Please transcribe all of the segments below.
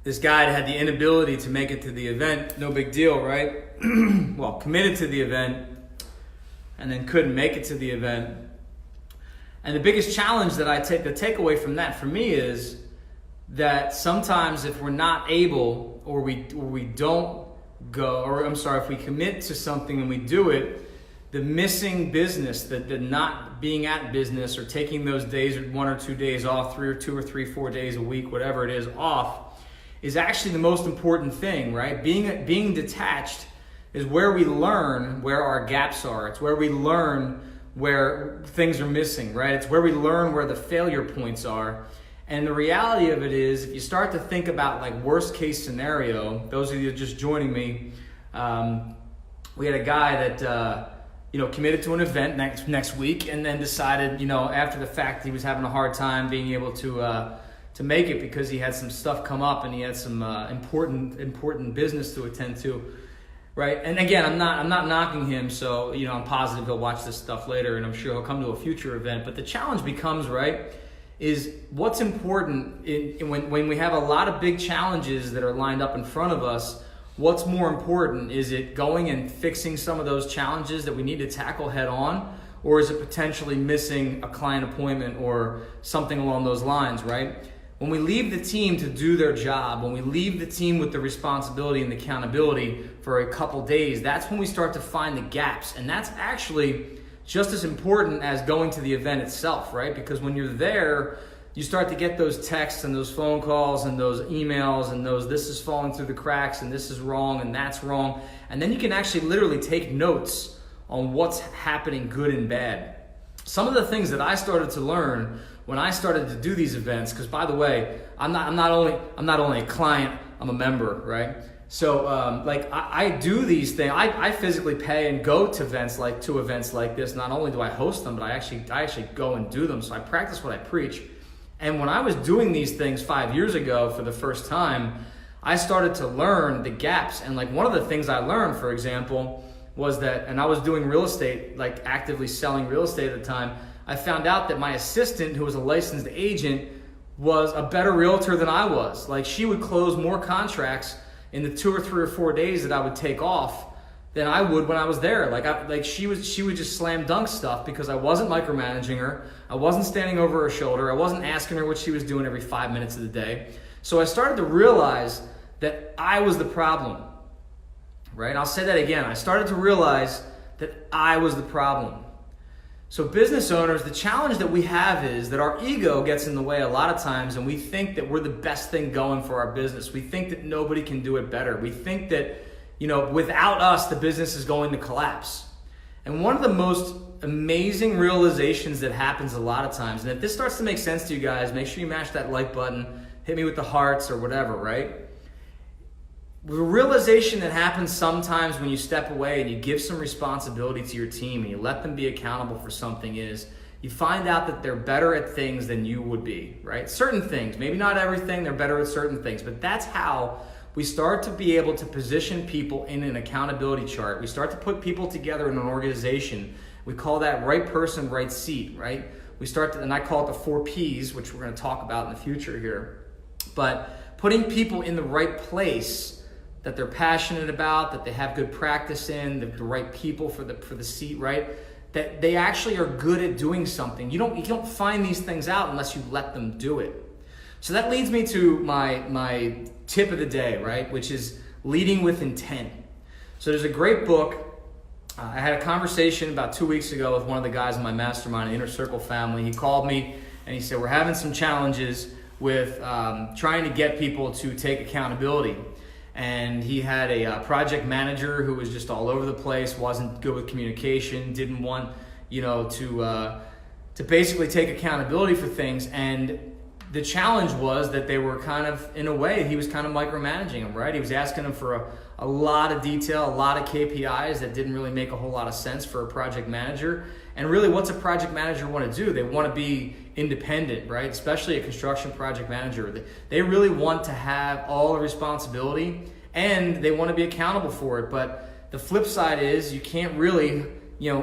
this guy had the inability to make it to the event. No big deal, right? Well, committed to the event and then couldn't make it to the event. And the biggest challenge that the takeaway from that for me is that sometimes if we're not able, or we don't go, or I'm sorry, if we commit to something and we do it, the missing business, the not being at business, or taking those days, 1 or 2 days off, 2 or 3, 4 days a week, whatever it is, off, is actually the most important thing, right? Being detached is where we learn where our gaps are. It's where we learn where things are missing, right? It's where we learn where the failure points are. And the reality of it is, if you start to think about like worst case scenario, those of you just joining me, we had a guy that committed to an event next week, and then decided, after the fact, he was having a hard time being able to make it because he had some stuff come up and he had some important business to attend to. Right, and again, I'm not knocking him, so I'm positive he'll watch this stuff later, and I'm sure he'll come to a future event. But the challenge becomes, right, is what's important when we have a lot of big challenges that are lined up in front of us. What's more important? Is it going and fixing some of those challenges that we need to tackle head on, or is it potentially missing a client appointment or something along those lines, right? When we leave the team to do their job, when we leave the team with the responsibility and the accountability for a couple days, that's when we start to find the gaps. And that's actually just as important as going to the event itself, right? Because when you're there, you start to get those texts and those phone calls and those emails and those, this is falling through the cracks and this is wrong and that's wrong. And then you can actually literally take notes on what's happening, good and bad. Some of the things that I started to learn when I started to do these events, because by the way, I'm not only a client, I'm a member, right? So I do these things. I physically pay and go to events like this. Not only do I host them, but I actually go and do them. So I practice what I preach. And when I was doing these things 5 years ago for the first time, I started to learn the gaps. And like one of the things I learned, for example, was that, and I was doing real estate, like actively selling real estate at the time, I found out that my assistant, who was a licensed agent, was a better realtor than I was. Like she would close more contracts in the 2 or 3 or 4 days that I would take off than I would when I was there. She would just slam dunk stuff because I wasn't micromanaging her. I wasn't standing over her shoulder. I wasn't asking her what she was doing every 5 minutes of the day. So I started to realize that I was the problem, right? I'll say that again. I started to realize that I was the problem. So business owners, the challenge that we have is that our ego gets in the way a lot of times, and we think that we're the best thing going for our business. We think that nobody can do it better. We think that, without us, the business is going to collapse. And one of the most amazing realizations that happens a lot of times, and if this starts to make sense to you guys, make sure you mash that like button, hit me with the hearts or whatever, right? The realization that happens sometimes when you step away and you give some responsibility to your team and you let them be accountable for something is you find out that they're better at things than you would be, right? Certain things, maybe not everything, they're better at certain things, but that's how we start to be able to position people in an accountability chart. We start to put people together in an organization. We call that right person, right seat, right? And I call it the 4 Ps, which we're going to talk about in the future here. But putting people in the right place that they're passionate about, that they have good practice in, the right people for the seat, right? That they actually are good at doing something. You don't find these things out unless you let them do it. So that leads me to my tip of the day, right? Which is leading with intent. So there's a great book. I had a conversation about 2 weeks ago with one of the guys in my mastermind, Inner Circle family. He called me and he said, we're having some challenges with trying to get people to take accountability. And he had a project manager who was just all over the place, wasn't good with communication, didn't want, to basically take accountability for things. And the challenge was that they were kind of, in a way, he was kind of micromanaging them, right? He was asking them for a lot of detail, a lot of KPIs that didn't really make a whole lot of sense for a project manager. And really, what's a project manager want to do? They want to be independent, right? Especially a construction project manager. They really want to have all the responsibility and they want to be accountable for it. But the flip side is you can't really,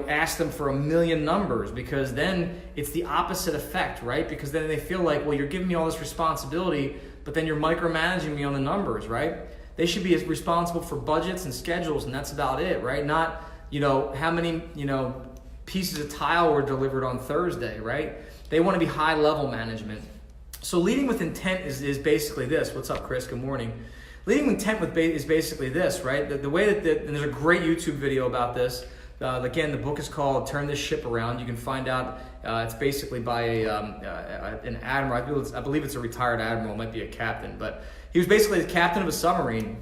ask them for a million numbers, because then it's the opposite effect, right? Because then they feel like, well, you're giving me all this responsibility, but then you're micromanaging me on the numbers, right? They should be responsible for budgets and schedules, and that's about it, right? Not, how many, pieces of tile were delivered on Thursday, right? They want to be high level management. So leading with intent is basically this. What's up, Chris? Good morning. Leading with intent is basically this, right? The way that and there's a great YouTube video about this. Again, the book is called Turn This Ship Around. You can find out, it's basically by an admiral. I believe it's a retired admiral, it might be a captain, but he was basically the captain of a submarine.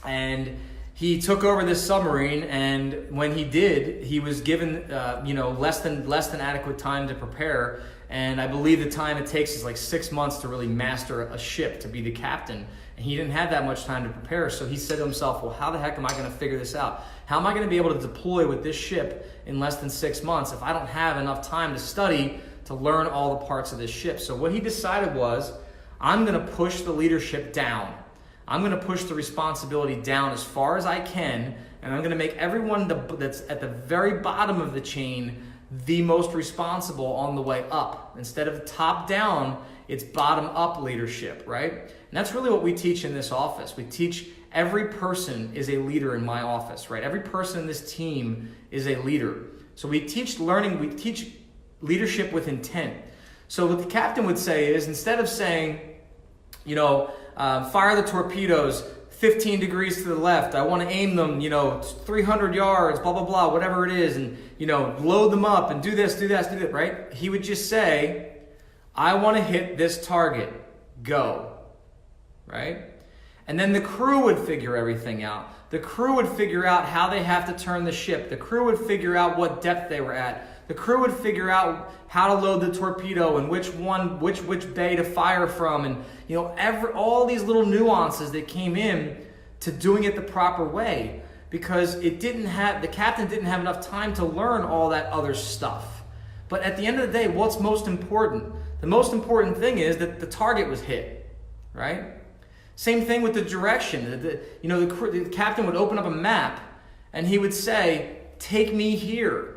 And he took over this submarine, and when he did, he was given less than adequate time to prepare. And I believe the time it takes is like 6 months to really master a ship, to be the captain. And he didn't have that much time to prepare. So he said to himself, well, how the heck am I going to figure this out? How am I going to be able to deploy with this ship in less than 6 months if I don't have enough time to study to learn all the parts of this ship? So what he decided was, I'm going to push the leadership down. I'm going to push the responsibility down as far as I can, and I'm going to make everyone that's at the very bottom of the chain the most responsible on the way up. Instead of top down, it's bottom up leadership, right? And that's really what we teach in this office. We teach every person is a leader in my office, right? Every person in this team is a leader. So we teach leadership with intent. So what the captain would say is, instead of saying, fire the torpedoes 15 degrees to the left, I want to aim them, 300 yards, blah, blah, blah, whatever it is, and, load them up and do this, do that, do that, right? He would just say, I want to hit this target, go, right? And then the crew would figure everything out. The crew would figure out how they have to turn the ship. The crew would figure out what depth they were at. The crew would figure out how to load the torpedo and which bay to fire from, and all these little nuances that came in to doing it the proper way, because the captain didn't have enough time to learn all that other stuff. But at the end of the day, what's most important? The most important thing is that the target was hit, right? Same thing with the direction. The captain would open up a map and he would say, take me here.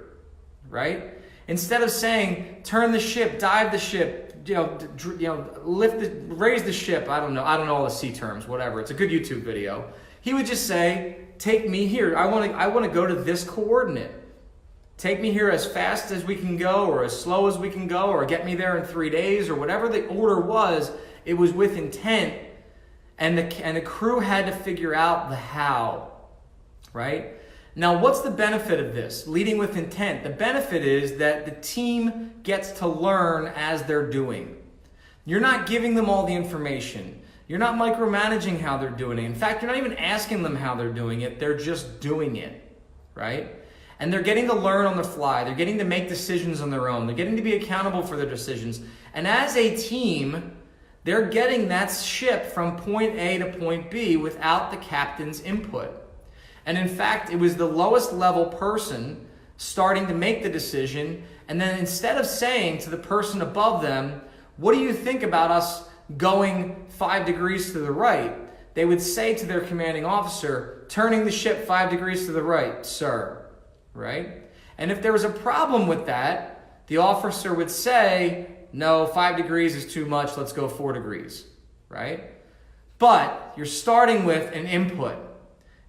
Right? Instead of saying, turn the ship, dive the ship, raise the ship. I don't know all the sea terms, whatever. It's a good YouTube video. He would just say, take me here. I want to go to this coordinate. Take me here as fast as we can go, or as slow as we can go, or get me there in 3 days, or whatever the order was. It was with intent, and the crew had to figure out the how, right? Now, what's the benefit of this? Leading with intent. The benefit is that the team gets to learn as they're doing. You're not giving them all the information. You're not micromanaging how they're doing it. In fact, you're not even asking them how they're doing it. They're just doing it, right? And they're getting to learn on the fly. They're getting to make decisions on their own. They're getting to be accountable for their decisions. And as a team, they're getting that ship from point A to point B without the captain's input. And in fact, it was the lowest level person starting to make the decision. And then instead of saying to the person above them, what do you think about us going 5 degrees to the right? They would say to their commanding officer, turning the ship 5 degrees to the right, sir, right? And if there was a problem with that, the officer would say, no, 5 degrees is too much, let's go 4 degrees, right? But you're starting with an input.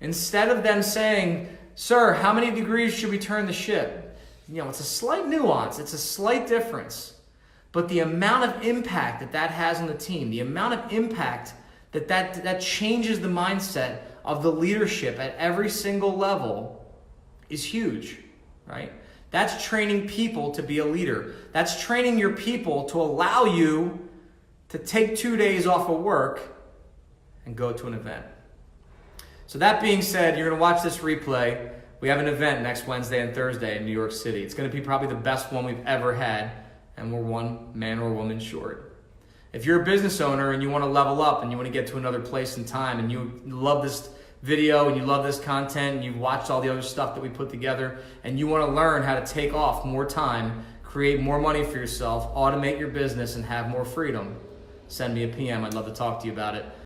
Instead of them saying, sir, how many degrees should we turn the ship? It's a slight nuance. It's a slight difference. But the amount of impact that has on the team, the amount of impact that changes the mindset of the leadership at every single level is huge, right? That's training people to be a leader. That's training your people to allow you to take 2 days off of work and go to an event. So that being said, you're going to watch this replay. We have an event next Wednesday and Thursday in New York City. It's going to be probably the best one we've ever had, and we're one man or woman short. If you're a business owner and you want to level up and you want to get to another place in time, and you love this video and you love this content and you've watched all the other stuff that we put together, and you want to learn how to take off more time, create more money for yourself, automate your business, and have more freedom, send me a PM. I'd love to talk to you about it.